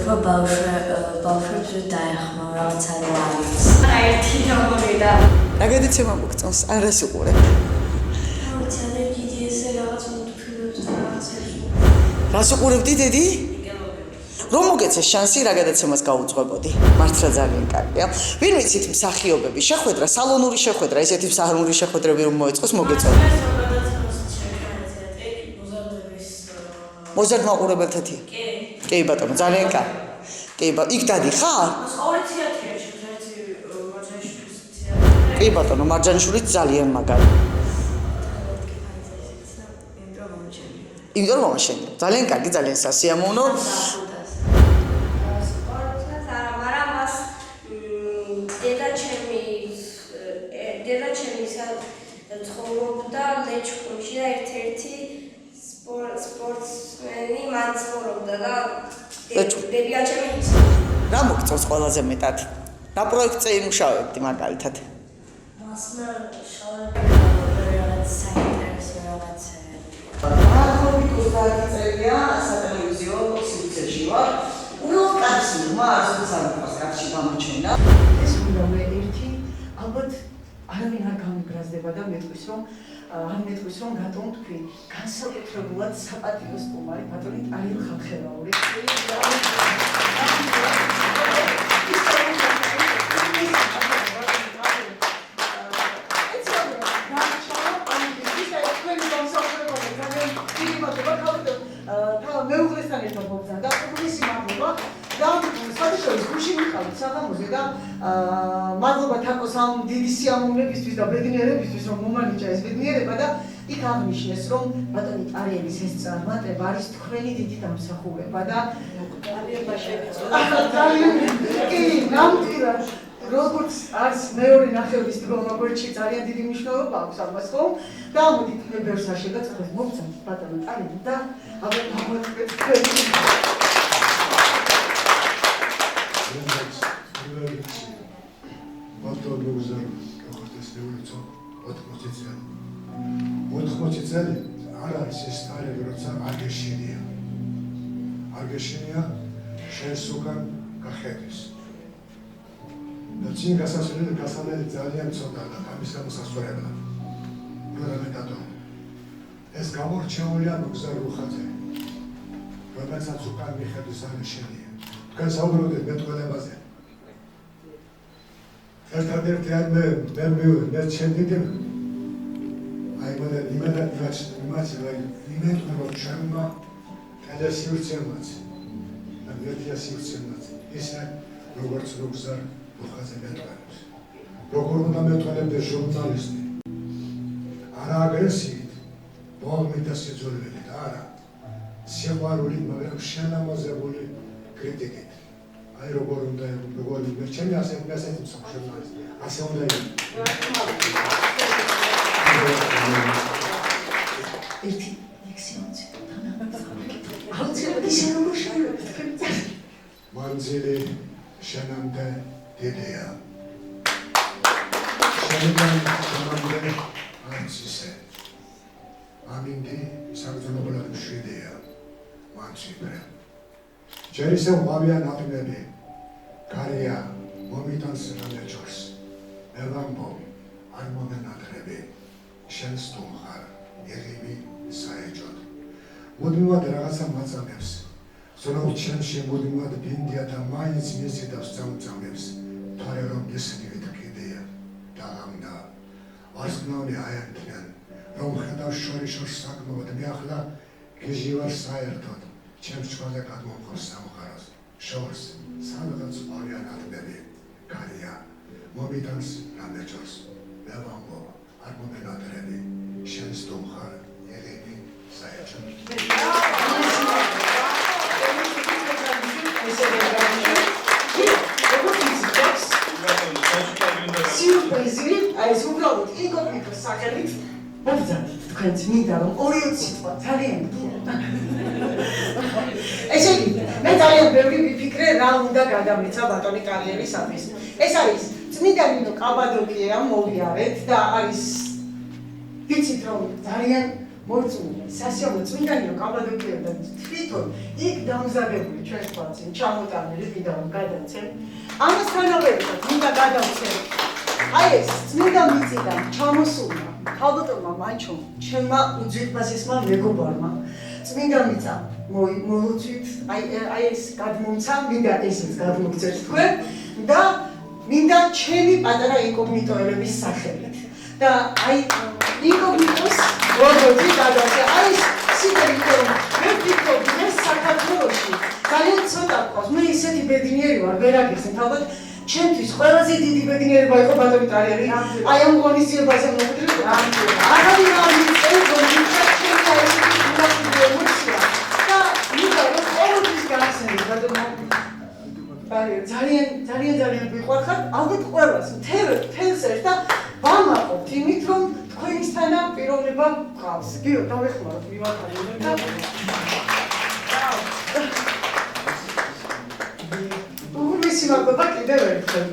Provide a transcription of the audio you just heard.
უფრო ბავშვებს დაეხმო რაღაცა რა არის. არა ერთი ნომერი და რა გადაცემა მოგწონს? ან რას უყურებ? რას უყურებდი დედი? რომ მოგეცეს შანსი რა გადაცემას გაუძღვებოდი. მართლა ძალიან კარგია. ვინ ვიცით მსახიობები შეხვედრა, სალონური შეხვედრა, ესეთი მსახიობური შეხვედრები რომ მოეწყოს მოგეწონა. მოზარდ მაყურებელთათია? კი ბატონო, ძალიან კარგი. კი ბატონო, იქ დადიხარ? ორი თეატრია შეგვიძლია მარჯანიშვილის თეატრი. კი ბატონო, მარჯანიშვილიც ძალიან მაგარი. იმიტომ რომ მომაშენია. ძალიან კარგი, ძალიან სასიამოვნო. დედაჩემი ცხოვრობდა ლეჩხუმში და ერთ-ერთი სპორტსმენი მან ცხოვრობდა და დედაჩემი რა მოგწონს ყველაზე მეტად? რა პროექტზე იმუშავებდი მაგალითად? მასმა რაღაც საინტერესო რაღაცა. ახალი 30 წელია სატელევიზიო სივრცეში ვარ. ნუ კაცი, მას უცალფას კაცი გამოჩენა. ეს უნდა მე ერთი ალბათ არავინ არ გამიგრაზდება და მეტყვის რომ რატომ თქვი განსაკუთრებულად საპატიო სტუმარი ბატონი ტარიელ ხალხელაური მეუღლესთან ერთად მოგზავნა და უგუნისი მადლობა და საერთოდ გუში მიყავით საღამოზე და მადლობა თაკოს ამ დიდი სიამოვნებისთვის და ბედნიერებისთვის რომ მომანიჭა ეს ბედნიერება და იქ აღნიშნეს რომ ბატონი ტარიელის ეს წარმატება არის თქვენი დიდი დამსახურება და კი ნამდვილად როგორც არის მეორე ნახევრის დგომა გვერდში ძალიან დიდი მნიშვნელობა აქვს ამას ხომ და მოდით მე ბევრს არ შეგაწყვეტ მოგწონთ ბატონო ტარიელი და ალბათ მოგვეწყეთ თქვენი ბატონო გუზარ გახდეს რევოლუცია 80 წელი 80 წელი არ არის ეს ტარიელი როცა აგეშინია შენს უკან გახედის და წინ გასასვლელი ძალიან ცოტა და ამის გამოსასწორებლად როდესაც ეს გამორჩეულია მგზარ რუხაზე როდესაც უკან მიხედვის აგეშინია თქვენ საუბრობთ მეტყველებაზე ერთადერთი არ მე ჩემდიდე აი მოდი იმედად რომ ჩემმა გადასივრცემაც და მერტიასივრცემაც ისე როგორც მგზარ რუხაზე მეტყველებს როგორ უნდა მეტყველებდეს ჟურნალისტი არა აგრესიით ბოლმით და სიძულვილით არა სიყვარულით მაგრამ შენამოზებული კრიტიკით აი როგორ უნდა ჩემი ასეთი ჟურნალისტი ასე უნდა ერთი ლექსიონი აუცილებლად შემოშალოთ მანძილი შენამდე დიდია შენამდე არც ისე ამინდი საგრძნობლად მშვიდია მანციფრე ჯერ ისე ვყავია ნაყინები გარია მომიტანს რამეჯორს მე ვამბობ არ მომენატრები შენ სტუმხარ იღივი საეჯოდ მუდმივად რაღაცა მაწამებს ზონაულ ჩემში მუდმივად ბინდია და მაინც მიზიდავს წამწამებს თორე რომ ისინი კიდია დაღამდა ვასკნაული აერთიან რომ ხედავ შორიშორს საკმაოდ მე ახლა გიჟი ვარ საერთოდ ჩემს ჩვენზე გადმომხოს სამხაროს შორს სადღაც ყავია ნაყინები გარია მომიტანს რამეჯორს მე ვამბობ არ მომენატრები შენ სტუმხარ იღივი საეჯოდ სიურპრიზი, აი ეს უბრალოდ ინკოგნიტო სახელით მოგზავნით თქვენც მინდა რომ ორი სიტყვა ძალიან ესე იგი მე ძალიან ბევრი ვიფიქრე რა უნდა გადამეცა ბატონი ტარიელისათვის ეს არის წმინდა ნინო კაბადოკია მოვიარეთ და არის ვიცით რომ ძალიან მოწმული სასიამოვნო წმინდანი რომ კაბადოკიებდა თვითონ იქ დამზადებული ჩვენ თვალწინ ჩამოტანილი ვიდაო გადავცემ ამასთანავე მინდა გადავცემ აი ეს წმინდა მიწიდან ჩამოსულმა ქალბატონმა მანჩომ ჩემმა უძვირფასესმა მეგობარმა წმინდა მიწა მოლუწვით აი ეს გადმომცა მინდა ესეც გადმოგწერთ თქვენ და მინდა ჩემი პატარა ინკოგნიტოების სახელით და აი ინკოგნიტოს რობოტი გადავწე აი სიტყვით რომ მე ვფიქრობ ეს საქართველოში ძალიან ცოტა ყავს მე ისეთი ბედნიერი ვარ ვერ აგიხსენებ ალბათ ჩემთვის ყველაზე დიდი ბედნიერება იყო ბატონი ტარიელი აი ამ ღონისძიებაზე მოვიდრე არავინ არ მიწევს რომ ჩემს ესეთი ემოცია და მინდა რომ ყოველთვის გახსენდეს ბატონო ძალიან ვიყვარხარ ალბათ ყველას მთელს ერთ და ვამაყობთ იმით რომ თქვენისთანა პიროვნება გყავს გიო დავეხმაროთ მივახარებთ და უგუნისი მაგობა კიდევ ერთხელ